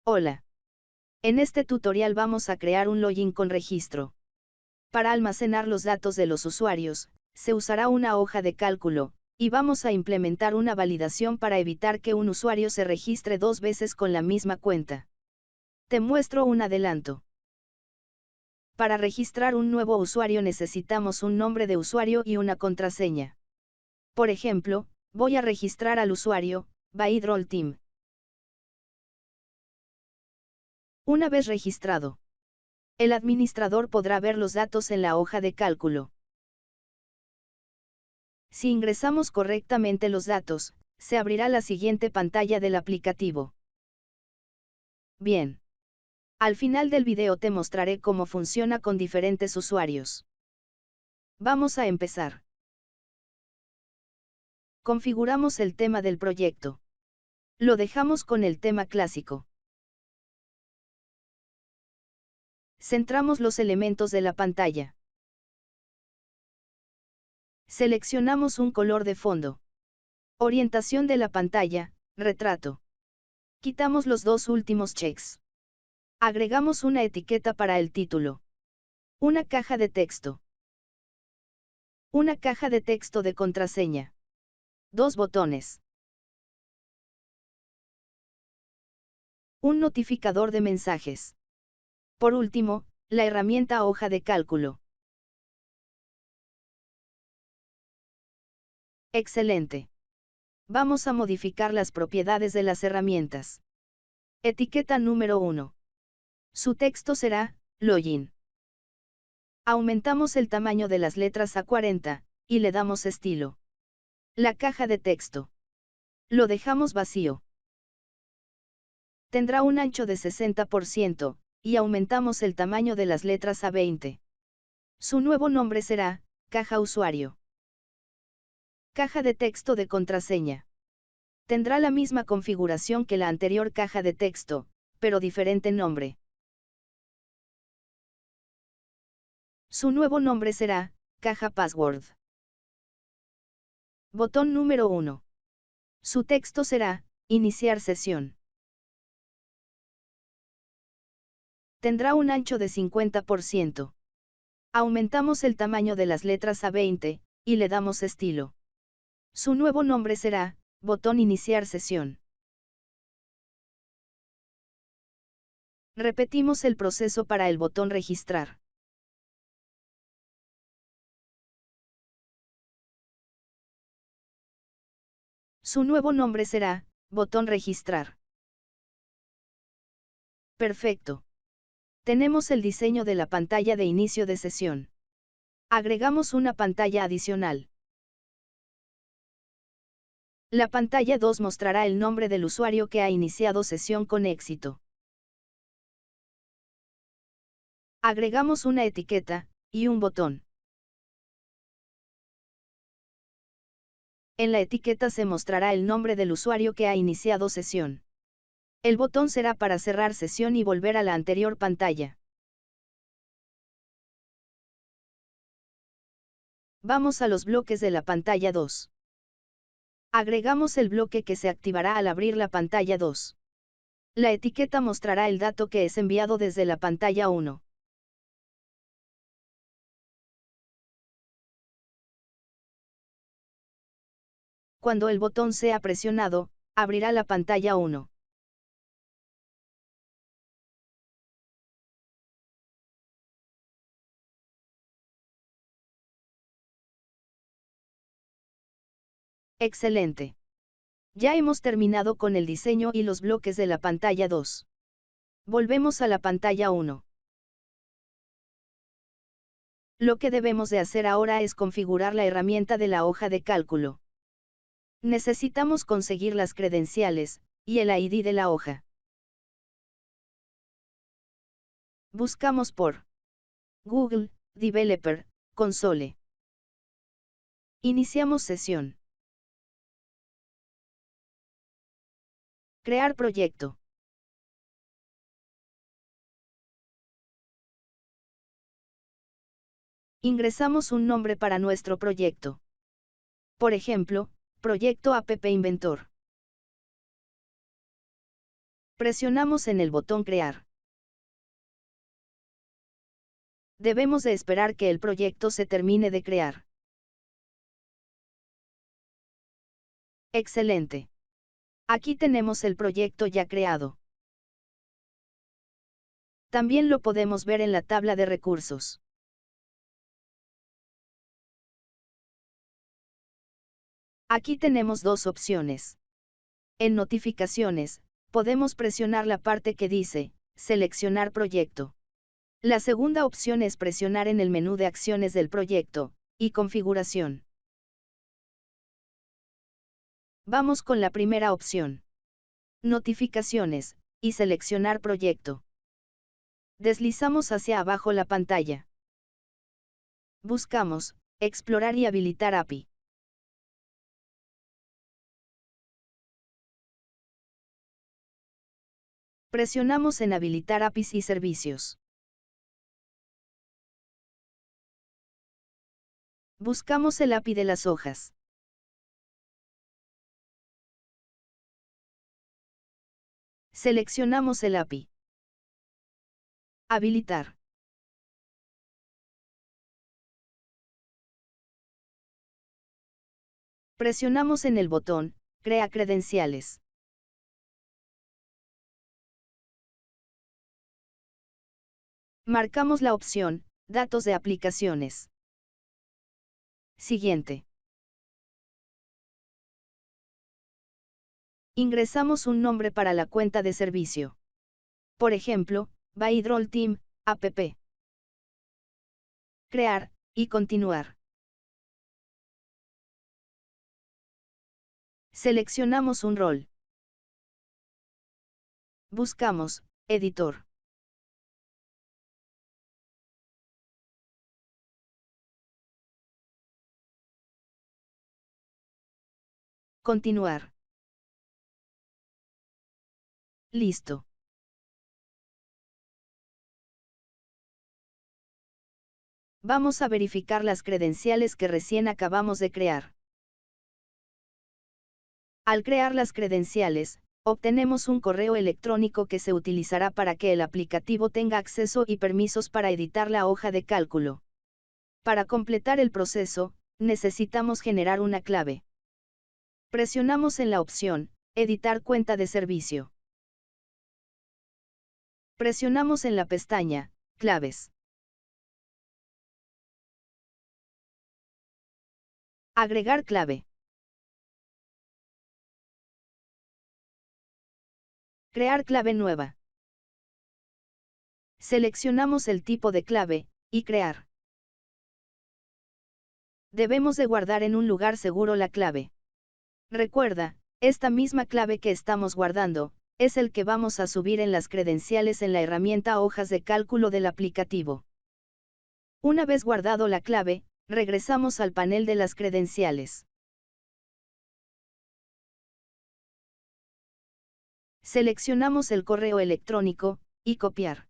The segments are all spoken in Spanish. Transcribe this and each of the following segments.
Hola. En este tutorial vamos a crear un login con registro. Para almacenar los datos de los usuarios, se usará una hoja de cálculo, y vamos a implementar una validación para evitar que un usuario se registre dos veces con la misma cuenta. Te muestro un adelanto. Para registrar un nuevo usuario necesitamos un nombre de usuario y una contraseña. Por ejemplo, voy a registrar al usuario, BaidRollTeam. Una vez registrado, el administrador podrá ver los datos en la hoja de cálculo. Si ingresamos correctamente los datos, se abrirá la siguiente pantalla del aplicativo. Bien. Al final del video te mostraré cómo funciona con diferentes usuarios. Vamos a empezar. Configuramos el tema del proyecto. Lo dejamos con el tema clásico. Centramos los elementos de la pantalla. Seleccionamos un color de fondo. Orientación de la pantalla, retrato. Quitamos los dos últimos checks. Agregamos una etiqueta para el título. Una caja de texto. Una caja de texto de contraseña. Dos botones. Un notificador de mensajes. Por último, la herramienta hoja de cálculo. Excelente. Vamos a modificar las propiedades de las herramientas. Etiqueta número 1. Su texto será, login. Aumentamos el tamaño de las letras a 40, y le damos estilo. La caja de texto. Lo dejamos vacío. Tendrá un ancho de 60%, y aumentamos el tamaño de las letras a 20. Su nuevo nombre será, caja usuario. Caja de texto de contraseña. Tendrá la misma configuración que la anterior caja de texto, pero diferente nombre. Su nuevo nombre será, caja password. Botón número 1. Su texto será, iniciar sesión. Tendrá un ancho de 50%. Aumentamos el tamaño de las letras a 20, y le damos estilo. Su nuevo nombre será, botón iniciar sesión. Repetimos el proceso para el botón registrar. Su nuevo nombre será, botón registrar. Perfecto. Tenemos el diseño de la pantalla de inicio de sesión. Agregamos una pantalla adicional. La pantalla 2 mostrará el nombre del usuario que ha iniciado sesión con éxito. Agregamos una etiqueta, y un botón. En la etiqueta se mostrará el nombre del usuario que ha iniciado sesión. El botón será para cerrar sesión y volver a la anterior pantalla. Vamos a los bloques de la pantalla 2. Agregamos el bloque que se activará al abrir la pantalla 2. La etiqueta mostrará el dato que es enviado desde la pantalla 1. Cuando el botón sea presionado, abrirá la pantalla 1. Excelente. Ya hemos terminado con el diseño y los bloques de la pantalla 2. Volvemos a la pantalla 1. Lo que debemos de hacer ahora es configurar la herramienta de la hoja de cálculo. Necesitamos conseguir las credenciales, y el ID de la hoja. Buscamos por Google, Developer, Console. Iniciamos sesión. Crear proyecto. Ingresamos un nombre para nuestro proyecto. Por ejemplo, Proyecto App Inventor. Presionamos en el botón Crear. Debemos de esperar que el proyecto se termine de crear. Excelente. Aquí tenemos el proyecto ya creado. También lo podemos ver en la tabla de recursos. Aquí tenemos dos opciones. En notificaciones, podemos presionar la parte que dice, seleccionar proyecto. La segunda opción es presionar en el menú de acciones del proyecto, y configuración. Vamos con la primera opción. Notificaciones, y seleccionar proyecto. Deslizamos hacia abajo la pantalla. Buscamos, explorar y habilitar API. Presionamos en habilitar APIs y servicios. Buscamos el API de las hojas. Seleccionamos el API. Habilitar. Presionamos en el botón, Crea credenciales. Marcamos la opción, Datos de aplicaciones. Siguiente. Ingresamos un nombre para la cuenta de servicio. Por ejemplo, Baidrol Team, app. Crear, y continuar. Seleccionamos un rol. Buscamos, editor. Continuar. Listo. Vamos a verificar las credenciales que recién acabamos de crear. Al crear las credenciales, obtenemos un correo electrónico que se utilizará para que el aplicativo tenga acceso y permisos para editar la hoja de cálculo. Para completar el proceso, necesitamos generar una clave. Presionamos en la opción, Editar cuenta de servicio. Presionamos en la pestaña, Claves. Agregar clave. Crear clave nueva. Seleccionamos el tipo de clave, y crear. Debemos de guardar en un lugar seguro la clave. Recuerda, esta misma clave que estamos guardando, es el que vamos a subir en las credenciales en la herramienta Hojas de cálculo del aplicativo. Una vez guardado la clave, regresamos al panel de las credenciales. Seleccionamos el correo electrónico, y copiar.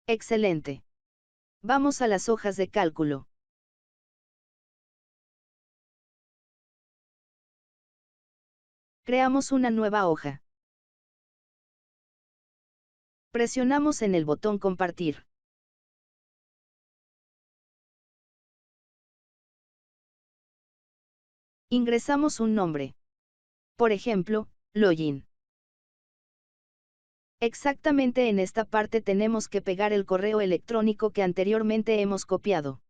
Excelente. Vamos a las hojas de cálculo. Creamos una nueva hoja. Presionamos en el botón Compartir. Ingresamos un nombre. Por ejemplo, login. Exactamente en esta parte tenemos que pegar el correo electrónico que anteriormente hemos copiado.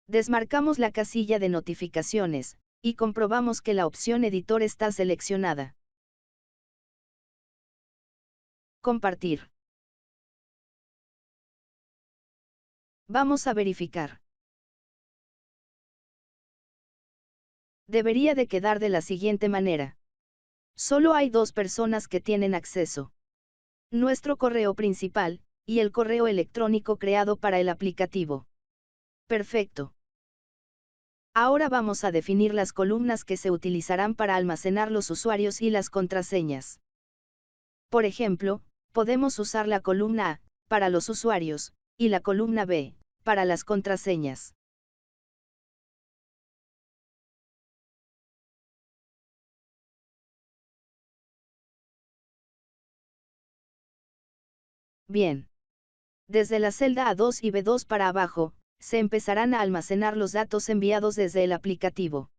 Desmarcamos la casilla de notificaciones, y comprobamos que la opción editor está seleccionada. Compartir. Vamos a verificar. Debería de quedar de la siguiente manera. Solo hay dos personas que tienen acceso. Nuestro correo principal, y el correo electrónico creado para el aplicativo. Perfecto. Ahora vamos a definir las columnas que se utilizarán para almacenar los usuarios y las contraseñas. Por ejemplo, podemos usar la columna A, para los usuarios, y la columna B, para las contraseñas. Bien. Desde la celda A2 y B2 para abajo, se empezarán a almacenar los datos enviados desde el aplicativo.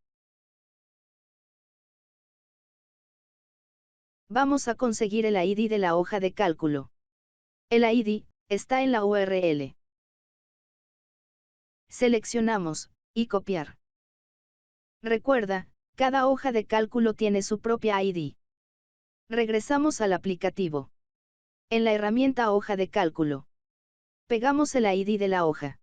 Vamos a conseguir el ID de la hoja de cálculo. El ID está en la URL. Seleccionamos, y copiar. Recuerda, cada hoja de cálculo tiene su propia ID. Regresamos al aplicativo. En la herramienta hoja de cálculo. Pegamos el ID de la hoja.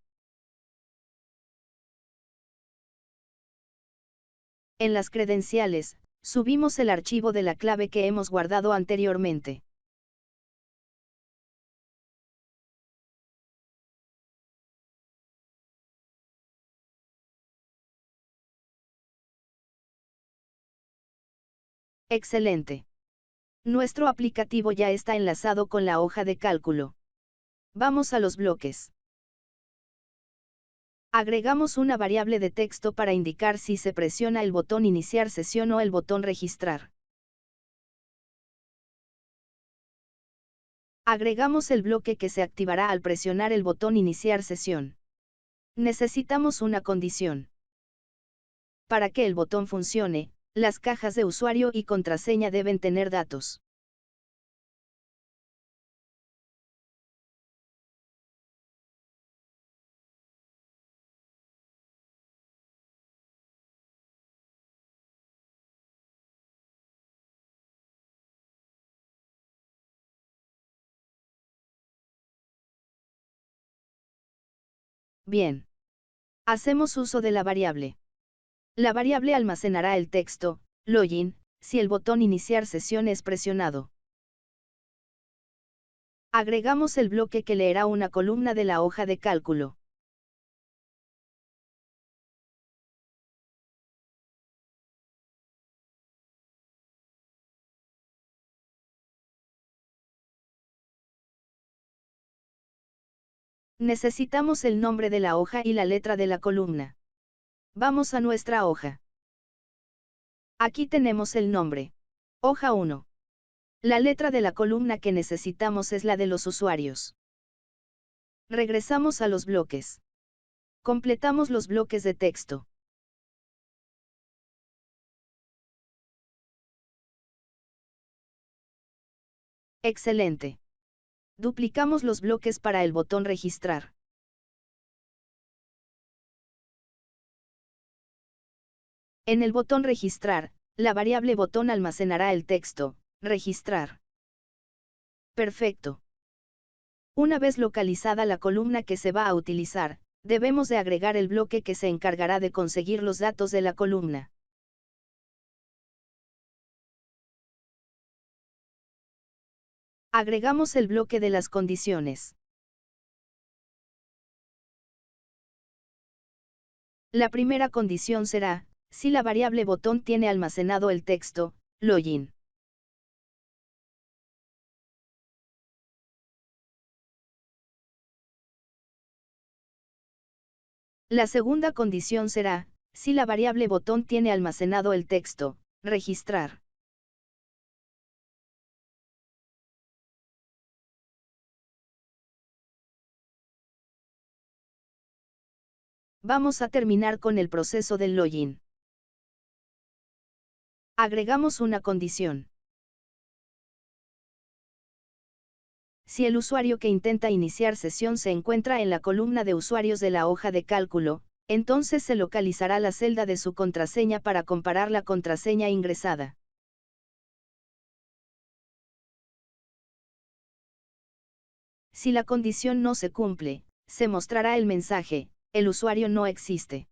En las credenciales, subimos el archivo de la clave que hemos guardado anteriormente. Excelente. Nuestro aplicativo ya está enlazado con la hoja de cálculo. Vamos a los bloques. Agregamos una variable de texto para indicar si se presiona el botón Iniciar sesión o el botón Registrar. Agregamos el bloque que se activará al presionar el botón Iniciar sesión. Necesitamos una condición. Para que el botón funcione, las cajas de usuario y contraseña deben tener datos. Bien. Hacemos uso de la variable. La variable almacenará el texto, login, si el botón Iniciar sesión es presionado. Agregamos el bloque que leerá una columna de la hoja de cálculo. Necesitamos el nombre de la hoja y la letra de la columna. Vamos a nuestra hoja. Aquí tenemos el nombre. Hoja 1. La letra de la columna que necesitamos es la de los usuarios. Regresamos a los bloques. Completamos los bloques de texto. Excelente. Duplicamos los bloques para el botón Registrar. En el botón Registrar, la variable botón almacenará el texto, registrar. Perfecto. Una vez localizada la columna que se va a utilizar, debemos de agregar el bloque que se encargará de conseguir los datos de la columna. Agregamos el bloque de las condiciones. La primera condición será, si la variable botón tiene almacenado el texto, login. La segunda condición será, si la variable botón tiene almacenado el texto, registrar. Vamos a terminar con el proceso del login. Agregamos una condición. Si el usuario que intenta iniciar sesión se encuentra en la columna de usuarios de la hoja de cálculo, entonces se localizará la celda de su contraseña para comparar la contraseña ingresada. Si la condición no se cumple, se mostrará el mensaje, el usuario no existe.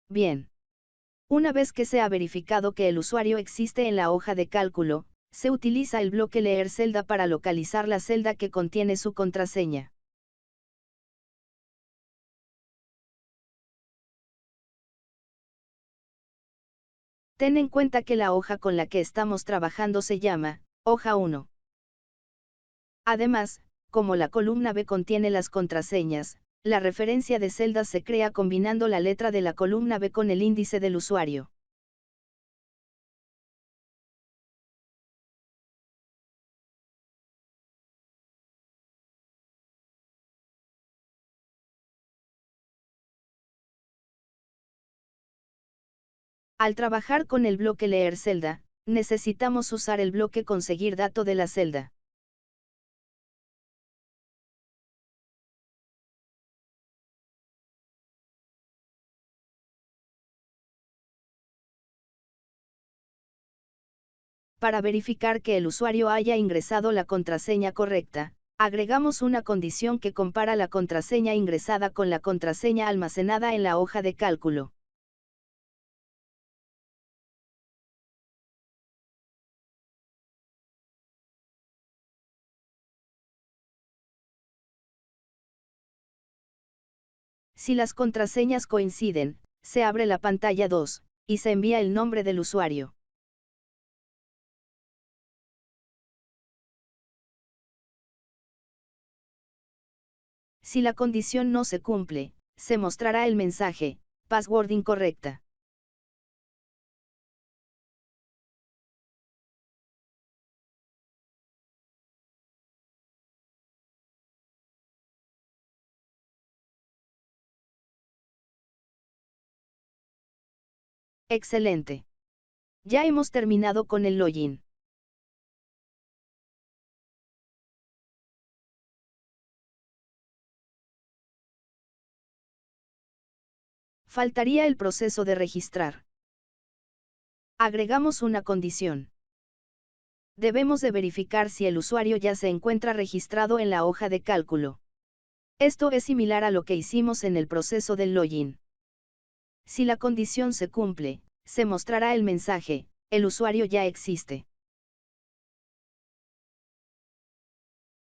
Bien. Una vez que se ha verificado que el usuario existe en la hoja de cálculo, se utiliza el bloque leer celda para localizar la celda que contiene su contraseña. Ten en cuenta que la hoja con la que estamos trabajando se llama hoja 1. Además, como la columna B contiene las contraseñas, la referencia de celdas se crea combinando la letra de la columna B con el índice del usuario. Al trabajar con el bloque leer celda, necesitamos usar el bloque conseguir dato de la celda. Para verificar que el usuario haya ingresado la contraseña correcta, agregamos una condición que compara la contraseña ingresada con la contraseña almacenada en la hoja de cálculo. Si las contraseñas coinciden, se abre la pantalla 2, y se envía el nombre del usuario. Si la condición no se cumple, se mostrará el mensaje, password incorrecta. Excelente. Ya hemos terminado con el login. Faltaría el proceso de registrar. Agregamos una condición. Debemos de verificar si el usuario ya se encuentra registrado en la hoja de cálculo. Esto es similar a lo que hicimos en el proceso del login. Si la condición se cumple, se mostrará el mensaje, el usuario ya existe.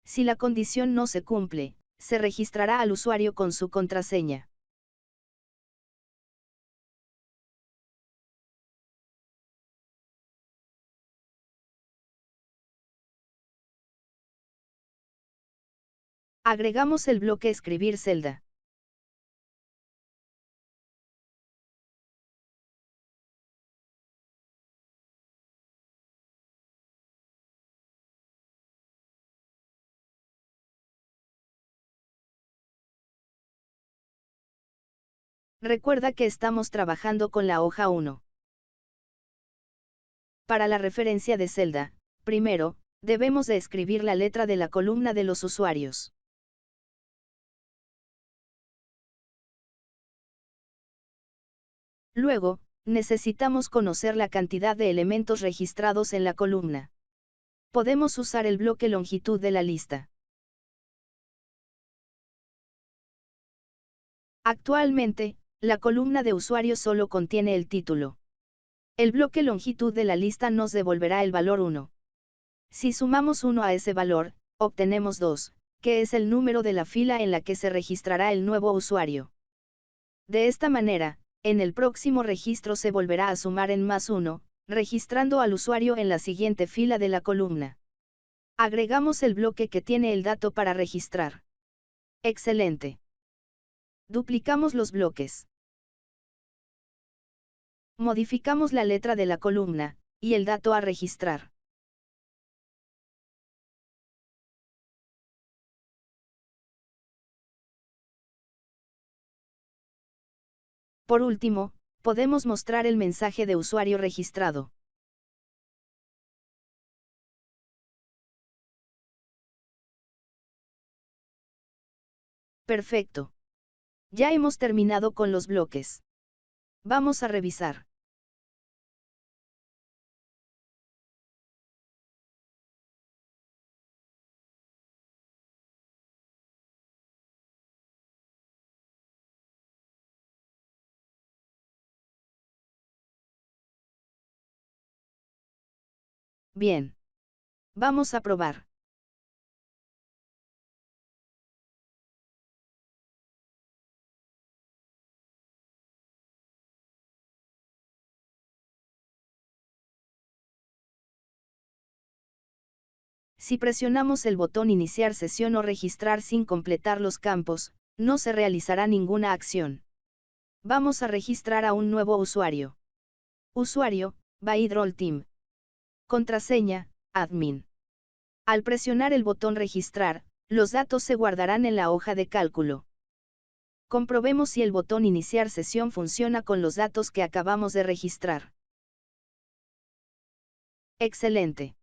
Si la condición no se cumple, se registrará al usuario con su contraseña. Agregamos el bloque escribir celda. Recuerda que estamos trabajando con la hoja 1. Para la referencia de celda, primero, debemos de escribir la letra de la columna de los usuarios. Luego, necesitamos conocer la cantidad de elementos registrados en la columna. Podemos usar el bloque longitud de la lista. Actualmente, la columna de usuarios solo contiene el título. El bloque longitud de la lista nos devolverá el valor 1. Si sumamos 1 a ese valor, obtenemos 2, que es el número de la fila en la que se registrará el nuevo usuario. De esta manera, en el próximo registro se volverá a sumar en más 1, registrando al usuario en la siguiente fila de la columna. Agregamos el bloque que tiene el dato para registrar. Excelente. Duplicamos los bloques. Modificamos la letra de la columna, y el dato a registrar. Por último, podemos mostrar el mensaje de usuario registrado. Perfecto. Ya hemos terminado con los bloques. Vamos a revisar. Bien. Vamos a probar. Si presionamos el botón Iniciar sesión o Registrar sin completar los campos, no se realizará ninguna acción. Vamos a registrar a un nuevo usuario. Usuario, Vaidrol Team. Contraseña, admin. Al presionar el botón Registrar, los datos se guardarán en la hoja de cálculo. Comprobemos si el botón Iniciar sesión funciona con los datos que acabamos de registrar. Excelente.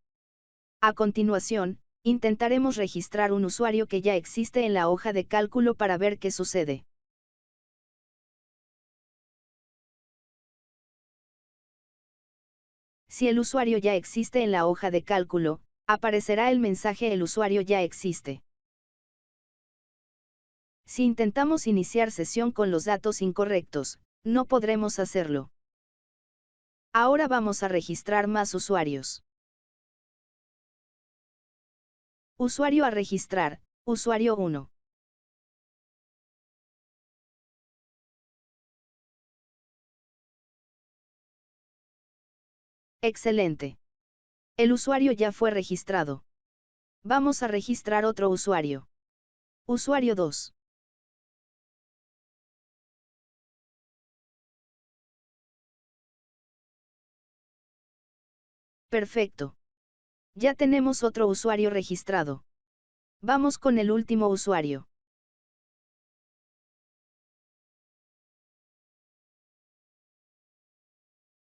A continuación, intentaremos registrar un usuario que ya existe en la hoja de cálculo para ver qué sucede. Si el usuario ya existe en la hoja de cálculo, aparecerá el mensaje El usuario ya existe. Si intentamos iniciar sesión con los datos incorrectos, no podremos hacerlo. Ahora vamos a registrar más usuarios. Usuario a registrar, usuario 1. Excelente. El usuario ya fue registrado. Vamos a registrar otro usuario. Usuario 2. Perfecto. Ya tenemos otro usuario registrado. Vamos con el último usuario.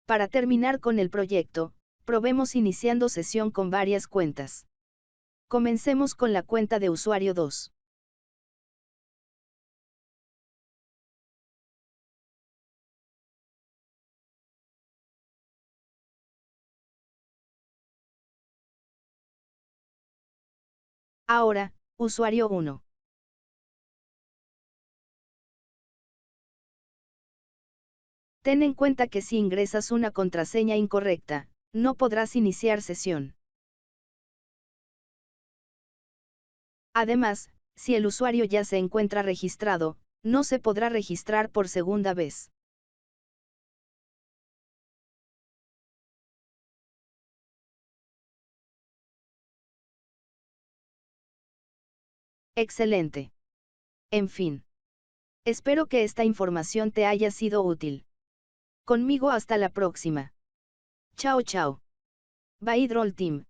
Para terminar con el proyecto, probemos iniciando sesión con varias cuentas. Comencemos con la cuenta de usuario 2. Ahora, usuario 1. Ten en cuenta que si ingresas una contraseña incorrecta, no podrás iniciar sesión. Además, si el usuario ya se encuentra registrado, no se podrá registrar por segunda vez. Excelente. En fin. Espero que esta información te haya sido útil. Conmigo hasta la próxima. Chao chao. Vaidrol Team.